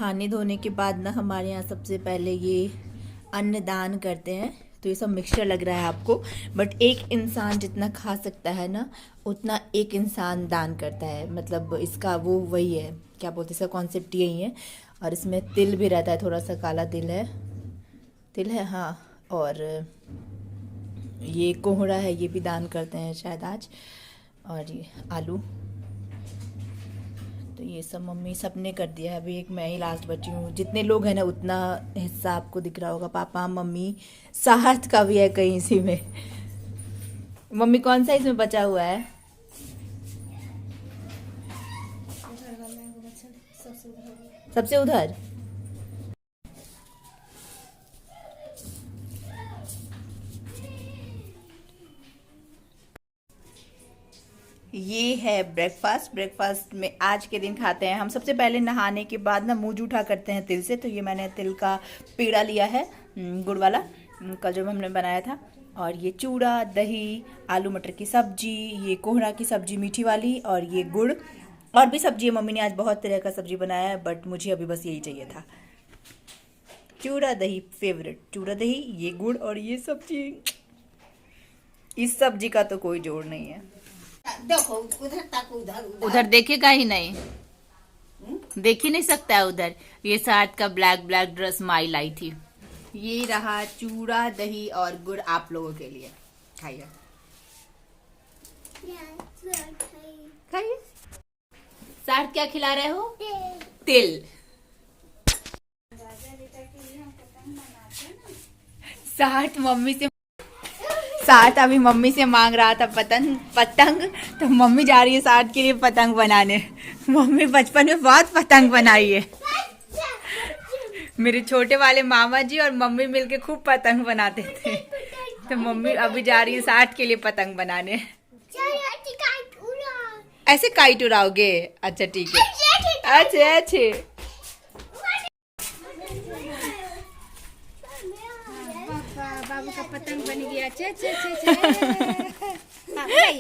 नहाने धोने के बाद ना हमारे यहाँ सबसे पहले ये अन्न दान करते हैं। तो ये सब मिक्सचर लग रहा है आपको, बट एक इंसान जितना खा सकता है ना उतना एक इंसान दान करता है। मतलब इसका वो वही है, क्या बोलते हैं, इसका कॉन्सेप्ट यही है। और इसमें तिल भी रहता है, थोड़ा सा काला तिल है हाँ। और ये कोहड़ा है, ये भी दान करते हैं शायद आज। और ये आलू, तो ये सब मम्मी सबने कर दिया है। अभी एक मैं ही लास्ट बची हूँ। जितने लोग हैं ना उतना हिस्सा आपको दिख रहा होगा। पापा मम्मी, साहत का भी है कहीं इसी में। मम्मी कौन सा इसमें बचा हुआ है? सबसे उधर। ये है ब्रेकफास्ट में आज के दिन खाते हैं हम सबसे पहले नहाने के बाद ना मुंह जूठा करते हैं तिल से। तो ये मैंने तिल का पेड़ा लिया है, गुड़ वाला, कल जो हमने बनाया था। और ये चूड़ा, दही, आलू मटर की सब्जी, ये कोहड़ा की सब्जी मीठी वाली, और ये गुड़। और भी सब्जी है, मम्मी ने आज बहुत तरह का सब्जी बनाया है, बट मुझे अभी बस यही चाहिए था। चूड़ा दही फेवरेट, चूड़ा दही, ये गुड़ और ये सब्जी। इस सब्जी का तो कोई जोड़ नहीं है। देखो उधर तक, उधर उधर देखेगा ही नहीं, देख ही नहीं सकता है उधर। ये साथ का ब्लैक ड्रेस माई लाई थी। ये रहा चूड़ा दही और गुड़ आप लोगों के लिए, खाइए खाइए। साथ क्या खिला रहे हो? तिल। साथ अभी मम्मी से मांग रहा था पतंग, तो मम्मी जा रही है साथ के लिए पतंग बनाने। मम्मी बचपन में बहुत पतंग बनाई है। मेरे छोटे वाले मामा जी और मम्मी मिलके खूब पतंग बनाते थे। तो मम्मी अभी जा रही है साथ के लिए पतंग बनाने। ऐसे काइट उड़ाओगे? अच्छा ठीक है, अच्छे। बाबू का पतंग बन गया।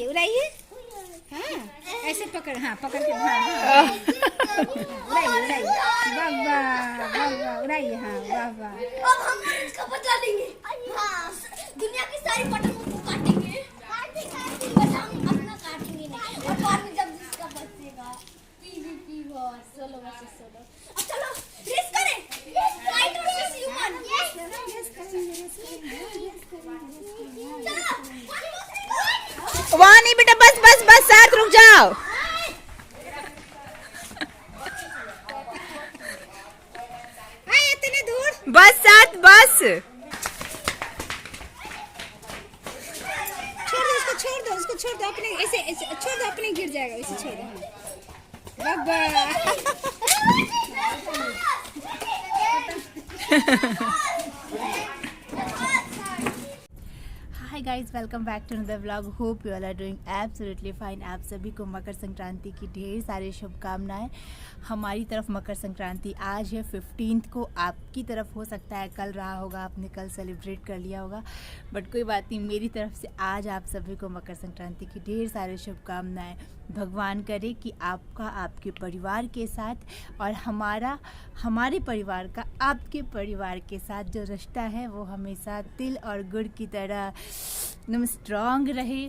उड़ाइए। हाँ ऐसे पकड़, हाँ पकड़ के, हाँ उड़ाइए बाबा उड़ाइए। हाँ बाबा अब हम इसका बदला लेंगे। हाँ, दुनिया की सारी पतंगों को काटेंगे। बस हम अपना काटेंगे नहीं। और बाद में जब जिसका बचेगा सोलो। अब चलो रेस करें। Right versus human. वहाँ नहीं बेटा, बस साथ रुक जाओ। इतने दूर, बस साथ, बस छोड़ दो अपने, ऐसे छोड़ दो, अपने गिर जाएगा, ऐसे छोड़ दो। बाबा hi guys, welcome back to another vlog. Hope you all are doing absolutely fine. आप सभी को मकर संक्रांति की ढेर सारी शुभकामनाएं। हमारी तरफ मकर संक्रांति आज है 15 को। आपकी तरफ हो सकता है कल रहा होगा, आपने कल सेलिब्रेट कर लिया होगा, बट कोई बात नहीं। मेरी तरफ से आज आप सभी को मकर संक्रांति की ढेर सारी शुभकामनाएं। भगवान करे कि आपका आपके परिवार के साथ और हमारे परिवार का आपके परिवार के साथ जो रिश्ता है वो हमेशा तिल और गुड़ की तरह एकदम स्ट्रॉन्ग रहे।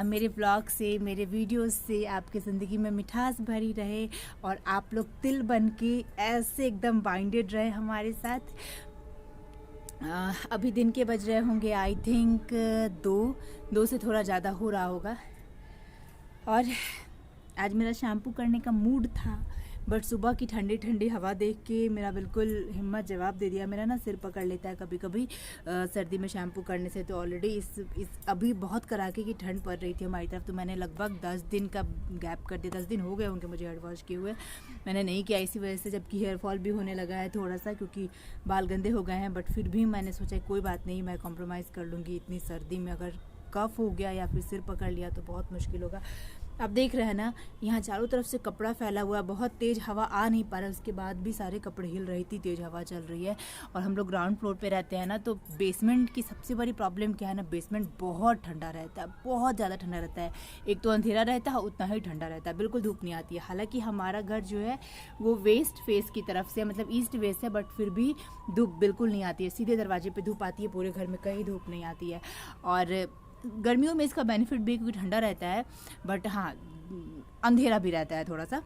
मेरे ब्लॉग से, मेरे वीडियोस से आपकी ज़िंदगी में मिठास भरी रहे और आप लोग तिल बन के ऐसे एकदम बाइंडेड रहे हमारे साथ। अभी दिन के बज रहे होंगे आई थिंक 2 से थोड़ा ज़्यादा हो रहा होगा। और आज मेरा शैम्पू करने का मूड था, बट सुबह की ठंडी ठंडी हवा देख के मेरा बिल्कुल हिम्मत जवाब दे दिया। मेरा ना सिर पकड़ लेता है कभी कभी सर्दी में शैम्पू करने से। तो ऑलरेडी इस अभी बहुत कड़ाके की ठंड पड़ रही थी हमारी तरफ, तो मैंने लगभग 10 दिन का गैप कर दिया। 10 दिन हो गए होंगे मुझे हेयर वॉश किए हुए, मैंने नहीं किया इसी वजह से। जबकि हेयर फॉल भी होने लगा है थोड़ा सा, क्योंकि बाल गंदे हो गए हैं, बट फिर भी मैंने सोचा कोई बात नहीं, मैं कॉम्प्रोमाइज़ कर लूँगी। इतनी सर्दी में अगर कफ हो गया या फिर सिर पकड़ लिया तो बहुत मुश्किल होगा। आप देख रहे हैं ना, यहाँ चारों तरफ से कपड़ा फैला हुआ है, बहुत तेज़ हवा आ नहीं पा रहा है, उसके बाद भी सारे कपड़े हिल रही थी, तेज़ हवा चल रही है। और हम लोग ग्राउंड फ्लोर पे रहते हैं ना, तो बेसमेंट की सबसे बड़ी प्रॉब्लम क्या है ना, बेसमेंट बहुत ठंडा रहता है, बहुत ज़्यादा ठंडा रहता है। एक तो अंधेरा रहता है, उतना ही ठंडा रहता है, बिल्कुल धूप नहीं आती है। हालांकि हमारा घर जो है वो वेस्ट फेस की तरफ से, मतलब ईस्ट वेस्ट है, बट फिर भी धूप बिल्कुल नहीं आती है, सीधे दरवाजे पर धूप आती है, पूरे घर में कहीं धूप नहीं आती है। और गर्मियों में इसका बेनिफिट भी क्योंकि ठंडा रहता है, बट हाँ अंधेरा भी रहता है थोड़ा सा,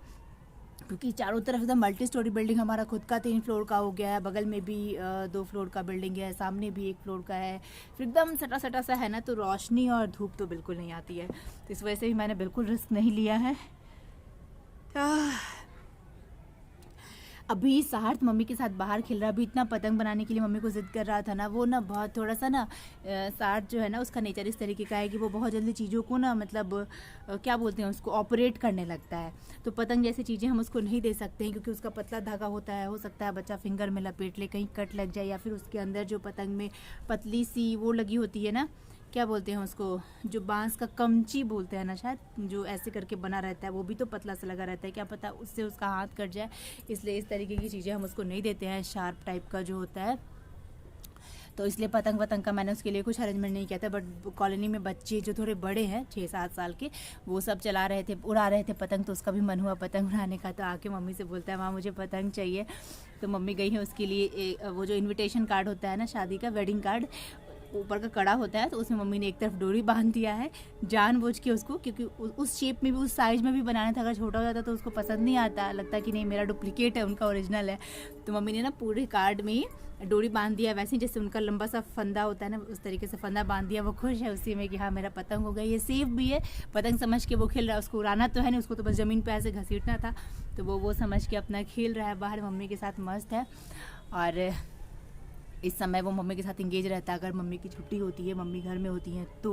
क्योंकि चारों तरफ एकदम मल्टी स्टोरी बिल्डिंग, हमारा खुद का 3 फ्लोर का हो गया है, बगल में भी 2 फ्लोर का बिल्डिंग है, सामने भी 1 फ्लोर का है, फिर एकदम सटा सटा सा है ना, तो रोशनी और धूप तो बिल्कुल नहीं आती है। तो इस वजह से भी मैंने बिल्कुल रिस्क नहीं लिया है। अभी सार्थ मम्मी के साथ बाहर खेल रहा है, अभी इतना पतंग बनाने के लिए मम्मी को जिद कर रहा था ना, वो ना बहुत थोड़ा सा ना सार्थ जो है ना, उसका नेचर इस तरीके का है कि वो बहुत जल्दी चीज़ों को ना, मतलब क्या बोलते हैं उसको, ऑपरेट करने लगता है। तो पतंग जैसी चीज़ें हम उसको नहीं दे सकते हैं, क्योंकि उसका पतला धागा होता है, हो सकता है बच्चा फिंगर में लपेट ले, कहीं कट लग जाए, या फिर उसके अंदर जो पतंग में पतली सी वो लगी होती है ना, क्या बोलते हैं उसको, जो बांस का कमची बोलते हैं ना शायद, जो ऐसे करके बना रहता है, वो भी तो पतला सा लगा रहता है, क्या पता उससे उसका हाथ कट जाए। इसलिए इस तरीके की चीज़ें हम उसको नहीं देते हैं, शार्प टाइप का जो होता है। तो इसलिए पतंग का मैंने उसके लिए कुछ अरेंजमेंट नहीं किया था। बट कॉलोनी में बच्चे जो थोड़े बड़े हैं, 6-7 साल के, वो सब चला रहे थे, उड़ा रहे थे पतंग, तो उसका भी मन हुआ पतंग उड़ाने का। तो आके मम्मी से बोलता है, माँ मुझे पतंग चाहिए। तो मम्मी गई है उसके लिए, वो जो इन्विटेशन कार्ड होता है ना शादी का, वेडिंग कार्ड, ऊपर का कड़ा होता है, तो उसमें मम्मी ने एक तरफ डोरी बांध दिया है जानबूझ के उसको, क्योंकि उस शेप में भी, उस साइज में भी बनाना था। अगर छोटा हो जाता तो उसको पसंद नहीं आता, लगता कि नहीं मेरा डुप्लीकेट है, उनका ओरिजिनल है। तो मम्मी ने ना पूरे कार्ड में ही डोरी बांध दिया, वैसे ही जैसे उनका लंबा सा फंदा होता है ना, उस तरीके से फंदा बांध दिया। वो खुश है उसी में कि हाँ मेरा पतंग हो गया। ये सेफ भी है, पतंग समझ के वो खेल रहा है, उसको उड़ाना तो है नहीं, उसको तो बस ज़मीन पे ऐसे घसीटना था। तो वो समझ के अपना खेल रहा है बाहर, मम्मी के साथ मस्त है। और इस समय वो मम्मी के साथ इंगेज रहता है। अगर मम्मी की छुट्टी होती है, मम्मी घर में होती हैं तो,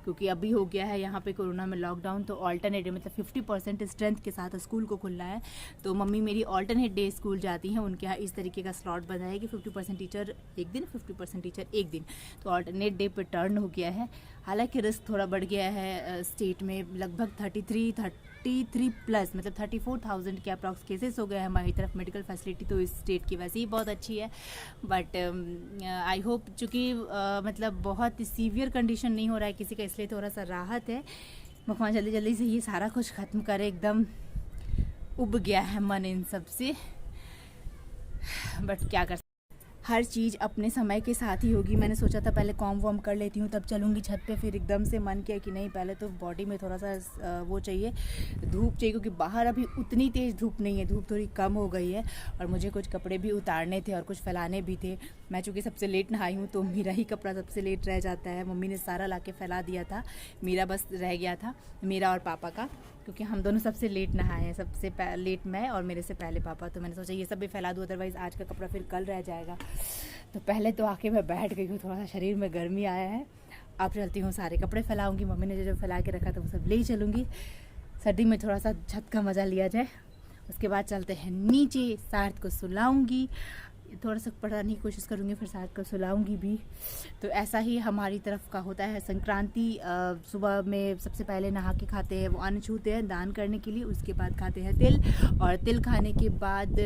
क्योंकि अभी हो गया है यहाँ पे कोरोना में लॉकडाउन, तो ऑल्टरनेट मतलब 50% स्ट्रेंथ के साथ स्कूल को खुलना है। तो मम्मी मेरी ऑल्टरनेट डे स्कूल जाती हैं। उनके यहाँ इस तरीके का स्लॉट बना है कि 50% टीचर एक दिन, 50% टीचर एक दिन, तो ऑल्टरनेट डे पर टर्न हो गया है। हालांकि रिस्क थोड़ा बढ़ गया है स्टेट में, लगभग 33 प्लस, मतलब 34,000 के अप्रॉक्स केसेस हो गए हैं हमारी तरफ। मेडिकल फैसिलिटी तो इस स्टेट की वैसे ही बहुत अच्छी है, बट आई होप, चूँकि मतलब बहुत सीवियर कंडीशन नहीं हो रहा है किसी का, इसलिए थोड़ा सा राहत है। भगवान जल्दी जल्दी से ये सारा कुछ ख़त्म करे, एकदम उब गया है मन इन सब से, बट क्या कर, हर चीज़ अपने समय के साथ ही होगी। मैंने सोचा था पहले कॉम वॉम कर लेती हूँ तब चलूँगी छत पे, फिर एकदम से मन किया कि नहीं, पहले तो बॉडी में थोड़ा सा वो चाहिए, धूप चाहिए, क्योंकि बाहर अभी उतनी तेज़ धूप नहीं है, धूप थोड़ी कम हो गई है। और मुझे कुछ कपड़े भी उतारने थे और कुछ फैलाने भी थे। मैं चूँकि सबसे लेट नहाई हूँ तो मेरा ही कपड़ा सबसे लेट रह जाता है। मम्मी ने सारा ला के फैला दिया था, मेरा बस रह गया था, मेरा और पापा का, क्योंकि हम दोनों सबसे लेट नहाए हैं, सबसे लेट मैं और मेरे से पहले पापा। तो मैंने सोचा ये सब भी फैला दूँ, अदरवाइज़ आज का कपड़ा फिर कल रह जाएगा। तो पहले तो आके मैं बैठ गई हूँ, थोड़ा सा शरीर में गर्मी आया है। अब चलती हूँ, सारे कपड़े फैलाऊंगी, मम्मी ने जो फैला के रखा था वो सब ले चलूँगी। सर्दी में थोड़ा सा छत का मज़ा लिया जाए। उसके बाद चलते हैं नीचे, सार्थ को सुलाऊंगी, थोड़ा सा पढ़ाने की कोशिश करूँगी, फिर सार्थ को सुलाऊंगी भी। तो ऐसा ही हमारी तरफ का होता है संक्रांति। सुबह में सबसे पहले नहा के खाते हैं, वो अन्न छूते हैं दान करने के लिए, उसके बाद खाते हैं तिल, और तिल खाने के बाद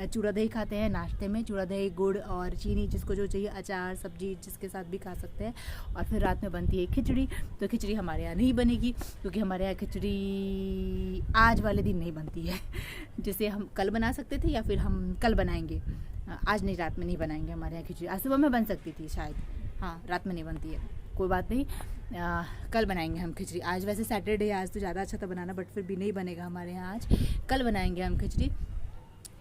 चूड़ा दही खाते हैं नाश्ते में, चूड़ा दही, गुड़ और चीनी, जिसको जो चाहिए, अचार, सब्जी, जिसके साथ भी खा सकते हैं। और फिर रात में बनती है खिचड़ी। तो खिचड़ी हमारे यहाँ नहीं बनेगी, क्योंकि हमारे यहाँ खिचड़ी आज वाले दिन नहीं बनती है, जिसे हम कल बना सकते थे, या फिर हम कल बनाएंगे, आज नहीं, रात में नहीं बनाएंगे हमारे यहाँ खिचड़ी। आज सुबह में बन सकती थी शायद, हाँ रात में नहीं बनती है, कोई बात नहीं, कल बनाएंगे हम खिचड़ी। आज वैसे सैटरडे, आज तो ज़्यादा अच्छा था बनाना, बट फिर भी नहीं बनेगा हमारे यहाँ आज, कल बनाएंगे हम खिचड़ी।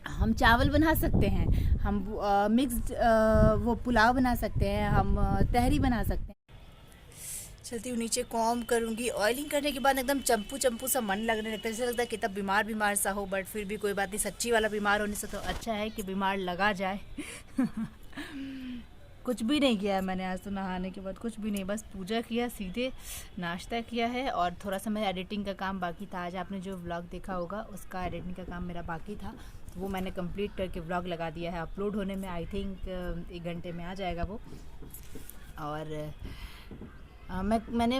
हम चावल बना सकते हैं, हम मिक्स्ड वो पुलाव बना सकते हैं, हम तहरी बना सकते हैं। चलती हूँ नीचे, कॉम करूँगी। ऑयलिंग करने के बाद एकदम चंपू सा मन लगने लगता है, जैसे लगता है कि तब बीमार सा हो, बट फिर भी कोई बात नहीं, सच्ची वाला बीमार होने से तो अच्छा है कि बीमार लगा जाए। कुछ भी नहीं किया है मैंने आज तो, नहाने के बाद कुछ भी नहीं, बस पूजा किया, सीधे नाश्ता किया है। और थोड़ा सा मेरा एडिटिंग का काम बाकी था। आज आपने जो व्लॉग देखा होगा उसका एडिटिंग का काम मेरा बाकी था, तो वो मैंने कंप्लीट करके व्लॉग लगा दिया है। अपलोड होने में आई थिंक 1 घंटे में आ जाएगा वो। और मैंने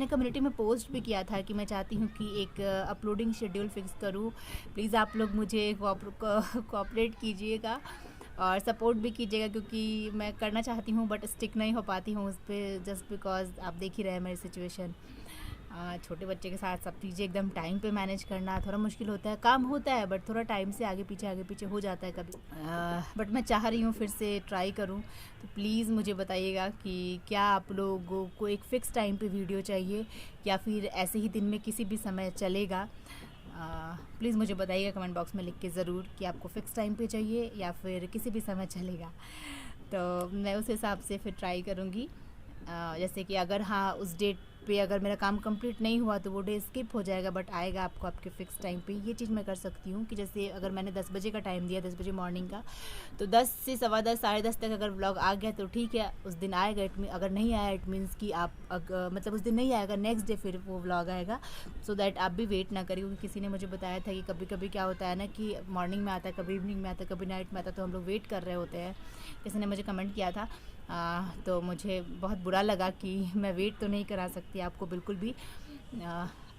कम्युनिटी में पोस्ट भी किया था कि मैं चाहती हूँ कि एक अपलोडिंग शेड्यूल फिक्स करूँ। प्लीज़ आप लोग मुझे कोऑपरेट कीजिएगा और सपोर्ट भी कीजिएगा, क्योंकि मैं करना चाहती हूँ बट स्टिक नहीं हो पाती हूँ उस पर, जस्ट बिकॉज आप देख ही रहे हैं मेरी सिचुएशन। छोटे बच्चे के साथ सब चीज़ें एकदम टाइम पे मैनेज करना थोड़ा मुश्किल होता है। काम होता है बट थोड़ा टाइम से आगे पीछे हो जाता है कभी। बट मैं चाह रही हूँ फिर से ट्राई करूँ, तो प्लीज़ मुझे बताइएगा कि क्या आप लोगों को एक फ़िक्स टाइम पे वीडियो चाहिए या फिर ऐसे ही दिन में किसी भी समय चलेगा। प्लीज़ मुझे बताइएगा कमेंट बॉक्स में लिख के ज़रूर कि आपको फ़िक्स टाइम पे चाहिए या फिर किसी भी समय चलेगा, तो मैं उस हिसाब से फिर ट्राई करूँगी। जैसे कि अगर हाँ उस डेट पे अगर मेरा काम कंप्लीट नहीं हुआ तो वो डे स्किप हो जाएगा, बट आएगा आपको आपके फ़िक्स टाइम पे। ये चीज़ मैं कर सकती हूँ कि जैसे अगर मैंने 10 बजे का टाइम दिया, 10 बजे मॉर्निंग का, तो 10 से 10:15 साढ़े 10 तक अगर व्लॉग आ गया तो ठीक है, उस दिन आएगा। अगर नहीं आया इट मीन्स कि आप मतलब उस दिन नहीं आएगा, नेक्स्ट डे फिर वो व्लॉग आएगा, सो दैट आप भी वेट ना करिए। क्योंकि किसी ने मुझे बताया था कि कभी कभी क्या होता है ना कि मॉर्निंग में आता है, कभी इवनिंग में आता है, कभी नाइट में आता है, तो हम लोग वेट कर रहे होते हैं। किसी ने मुझे कमेंट किया था, तो मुझे बहुत बुरा लगा कि मैं वेट तो नहीं करा सकती आपको बिल्कुल भी।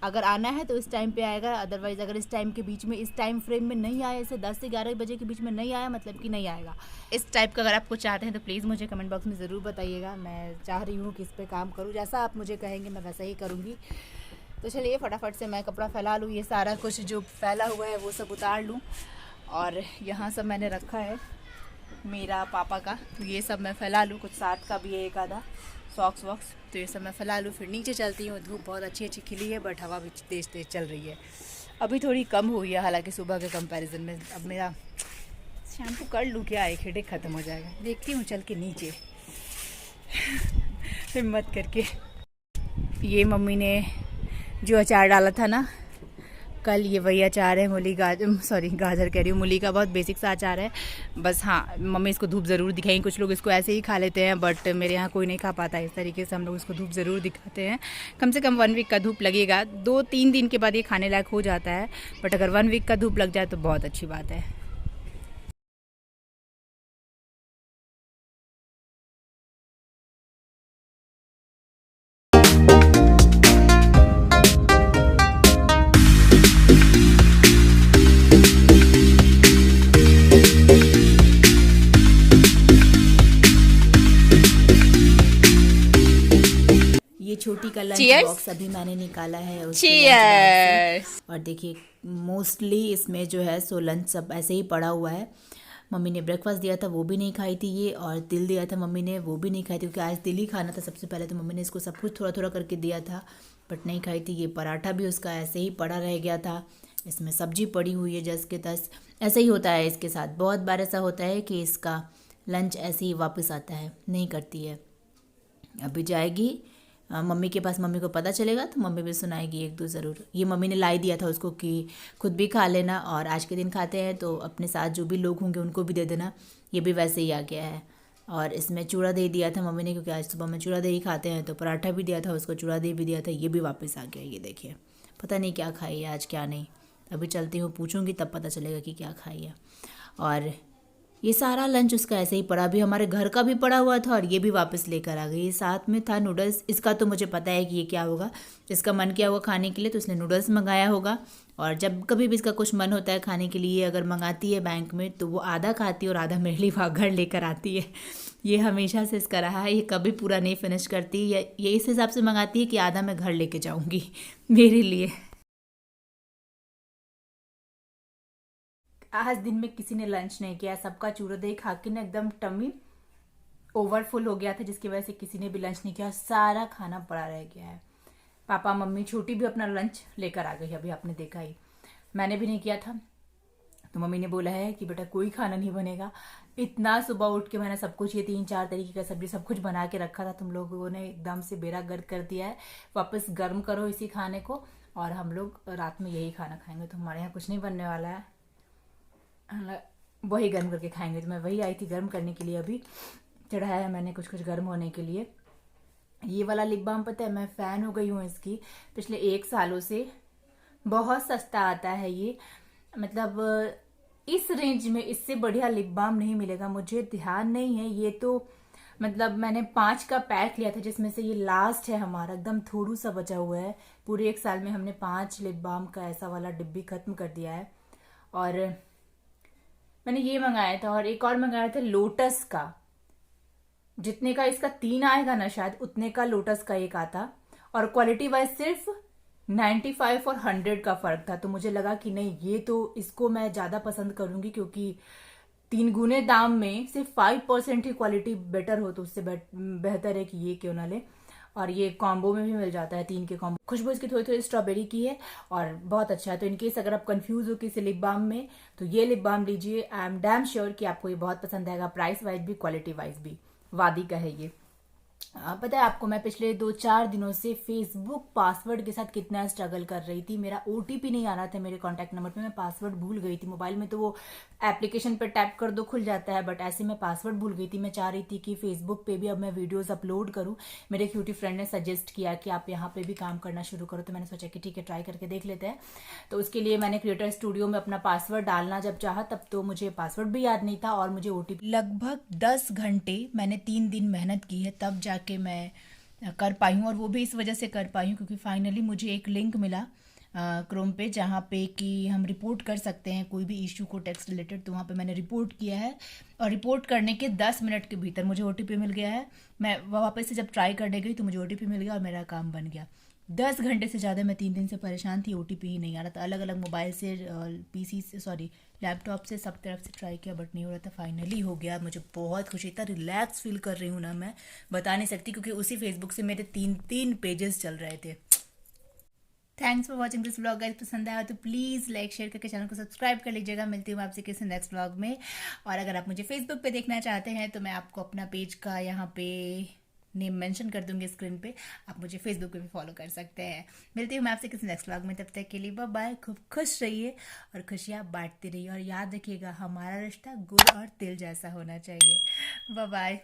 अगर आना है तो इस टाइम पे आएगा, अदरवाइज़ अगर इस टाइम के बीच में, इस टाइम फ्रेम में नहीं आया, इसे 10 से 11 बजे के बीच में नहीं आया मतलब कि नहीं आएगा। इस टाइप का अगर आप कुछ चाहते हैं तो प्लीज़ मुझे कमेंट बॉक्स में ज़रूर बताइएगा। मैं चाह रही हूँ कि इस पर काम करूँ, जैसा आप मुझे कहेंगे मैं वैसा ही करूँगी। तो चलिए फटाफट से मैं कपड़ा फैला लूँ, ये सारा कुछ जो फैला हुआ है वो सब उतार लूँ। और यहाँ सब मैंने रखा है मेरा पापा का, तो ये सब मैं फैला लूँ। कुछ साथ का भी है एक आधा सॉक्स वॉक्स, तो ये सब मैं फैला लूँ। फिर नीचे चलती हूँ। धूप बहुत अच्छी खिली है बट हवा भी तेज़ चल रही है। अभी थोड़ी कम हुई है हालांकि सुबह के कंपैरिजन में। अब मेरा शैम्पू कर लूँ क्या, एक हेडेक ख़त्म हो जाएगा। देखती हूँ चल के नीचे हिम्मत करके। ये मम्मी ने जो अचार डाला था ना कल, ये वही अचार है। गाजर कह रही हूँ, मूली का बहुत बेसिक सा अचार है बस। हाँ मम्मी इसको धूप ज़रूर दिखाएंगी। कुछ लोग इसको ऐसे ही खा लेते हैं बट मेरे यहाँ कोई नहीं खा पाता इस तरीके से। हम लोग इसको धूप ज़रूर दिखाते हैं। कम से कम 1 वीक का धूप लगेगा, 2-3 दिन के बाद ये खाने लायक हो जाता है, बट अगर 1 वीक का धूप लग जाए तो बहुत अच्छी बात है। छोटी का लंच बॉक्स अभी मैंने निकाला है और देखिए मोस्टली इसमें जो है सो लंच सब ऐसे ही पड़ा हुआ है। मम्मी ने ब्रेकफास्ट दिया था वो भी नहीं खाई थी ये, और तिल दिया था मम्मी ने वो भी नहीं खाई थी, क्योंकि आज तिल ही खाना था सबसे पहले। तो मम्मी ने इसको सब कुछ थोड़ा थोड़ा करके दिया था बट नहीं खाई थी। ये पराठा भी उसका ऐसे ही पड़ा रह गया था। इसमें सब्जी पड़ी हुई है जस के तस। ऐसे ही होता है इसके साथ, बहुत बार ऐसा होता है कि इसका लंच ऐसे ही वापस आता है, नहीं करती है। अभी जाएगी मम्मी के पास, मम्मी को पता चलेगा तो मम्मी भी सुनाएगी 1-2 ज़रूर। ये मम्मी ने लाई दिया था उसको कि खुद भी खा लेना, और आज के दिन खाते हैं तो अपने साथ जो भी लोग होंगे उनको भी दे देना। ये भी वैसे ही आ गया है। और इसमें चूड़ा दही दिया था मम्मी ने, क्योंकि आज सुबह में चूड़ा दही खाते हैं, तो पराठा भी दिया था उसको, चूड़ा दही भी दिया था, ये भी वापस आ गया। ये देखिए पता नहीं क्या खाई है आज क्या नहीं। अभी चलती हूँ पूछूँगी तब पता चलेगा कि क्या खाई है। और ये सारा लंच उसका ऐसे ही पड़ा, भी हमारे घर का भी पड़ा हुआ था और ये भी वापस लेकर आ गई। ये साथ में था नूडल्स, इसका तो मुझे पता है कि ये क्या होगा। इसका मन किया होगा खाने के लिए तो इसने नूडल्स मंगाया होगा। और जब कभी भी इसका कुछ मन होता है खाने के लिए, अगर मंगाती है बैंक में, तो वो आधा खाती है और आधा मेरे लिए वहाँ घर लेकर आती है। ये हमेशा से इसका रहा है, ये कभी पूरा नहीं फिनिश करती। ये इस हिसाब से मंगाती है कि आधा मैं घर लेके जाऊँगी मेरे लिए। आज दिन में किसी ने लंच नहीं किया, सबका चूड़ा दही खा के ना एकदम टमी ओवरफुल हो गया था, जिसकी वजह से किसी ने भी लंच नहीं किया। सारा खाना पड़ा रह गया है। पापा मम्मी छोटी भी अपना लंच लेकर आ गई, अभी आपने देखा ही। मैंने भी नहीं किया था, तो मम्मी ने बोला है कि बेटा कोई खाना नहीं बनेगा। इतना सुबह उठ के मैंने सब कुछ, ये 3-4 तरीके का सब्जी सब कुछ बना के रखा था, तुम लोगों ने एकदम से बेड़ा गर्क कर दिया है। वापस गर्म करो इसी खाने को, और हम लोग रात में यही खाना खाएंगे। तो हमारे यहाँ कुछ नहीं बनने वाला है, वही गर्म करके खाएंगे। तो मैं वही आई थी गर्म करने के लिए। अभी चढ़ाया है मैंने कुछ कुछ गर्म होने के लिए। ये वाला लिप बाम पता है, मैं फ़ैन हो गई हूँ इसकी पिछले 1 सालों से। बहुत सस्ता आता है ये, मतलब इस रेंज में इससे बढ़िया लिप बाम नहीं मिलेगा। मुझे ध्यान नहीं है, ये तो मतलब मैंने 5 का पैक लिया था, जिसमें से ये लास्ट है हमारा, एकदम थोड़ा सा बचा हुआ है। पूरे 1 साल में हमने 5 लिप बाम का ऐसा वाला डिब्बी खत्म कर दिया है। और मैंने ये मंगाया था और एक और मंगाया था लोटस का, जितने का इसका 3 आएगा ना शायद, उतने का लोटस का एक आता। और क्वालिटी वाइज सिर्फ 95 और 100 का फर्क था। तो मुझे लगा कि नहीं, ये तो इसको मैं ज्यादा पसंद करूंगी, क्योंकि 3 गुने दाम में सिर्फ 5% ही क्वालिटी बेटर हो, तो उससे बेहतर है कि ये क्यों ना ले। और ये कॉम्बो में भी मिल जाता है, 3 के कॉम्बो। खुशबू इसकी थोड़ी थोड़ी स्ट्रॉबेरी की है और बहुत अच्छा है। तो इनकेस अगर आप कंफ्यूज हो किसी लिप बाम में, तो ये लिप बाम लीजिए। आई एम डैम श्योर कि आपको ये बहुत पसंद आएगा, प्राइस वाइज भी क्वालिटी वाइज भी। वादी का है ये। पता है आपको, मैं पिछले 2-4 दिनों से फेसबुक पासवर्ड के साथ कितना स्ट्रगल कर रही थी। मेरा OTP नहीं आ रहा था मेरे कॉन्टैक्ट नंबर पे, मैं पासवर्ड भूल गई थी। मोबाइल में तो वो एप्लीकेशन पर टैप कर दो खुल जाता है, बट ऐसे मैं पासवर्ड भूल गई थी। मैं चाह रही थी कि फेसबुक पे भी अब मैं वीडियोस अपलोड करूं। मेरे क्यूटी फ्रेंड ने सजेस्ट किया कि आप यहाँ पे भी काम करना शुरू करो, तो मैंने सोचा कि ठीक है, ट्राई करके देख लेते हैं। तो उसके लिए मैंने क्रिएटर स्टूडियो में अपना पासवर्ड डालना जब चाहा, तब तो मुझे पासवर्ड भी याद नहीं था और मुझे OTP। लगभग 10 घंटे मैंने 3 दिन मेहनत की है, तब जाके मैं कर पाई हूँ। और वो भी इस वजह से कर पाई हूँ क्योंकि फाइनली मुझे एक लिंक मिला क्रोम पे, जहाँ पे कि हम रिपोर्ट कर सकते हैं कोई भी इशू को टेक्स्ट रिलेटेड। तो वहाँ पे मैंने रिपोर्ट किया है और रिपोर्ट करने के 10 मिनट के भीतर मुझे OTP मिल गया है। मैं वापस से जब ट्राई करने गई तो मुझे OTP मिल गया और मेरा काम बन गया। 10 घंटे से ज़्यादा मैं 3 दिन से परेशान थी, OTP ही नहीं आ रहा था। अलग अलग मोबाइल से, PC से, सॉरी लैपटॉप से, सब तरफ से ट्राई किया बट नहीं हो रहा था। फाइनली हो गया, मुझे बहुत खुशी, इतना रिलैक्स फील कर रही हूँ ना, मैं बता नहीं सकती, क्योंकि उसी फेसबुक से मेरे 3 पेजेस चल रहे थे। Thanks for watching this vlog guys. पसंद आया तो प्लीज़ लाइक शेयर करके चैनल को सब्सक्राइब कर लीजिएगा। मिलती हूँ आपसे किसी नेक्स्ट व्लॉग में। और अगर आप मुझे फेसबुक पे देखना चाहते हैं तो मैं आपको अपना पेज का यहाँ पे नेम मेंशन कर दूंगी स्क्रीन पे, आप मुझे फेसबुक पे भी फॉलो कर सकते हैं। मिलती हूँ मैं आपसे किसी नेक्स्ट व्लॉग में, तब तक के लिए बाय बाय। खूब खुश रहिए और खुशियाँ बांटते रहिए, और याद रखिएगा हमारा रिश्ता गुड़ और तिल जैसा होना चाहिए। Bye bye.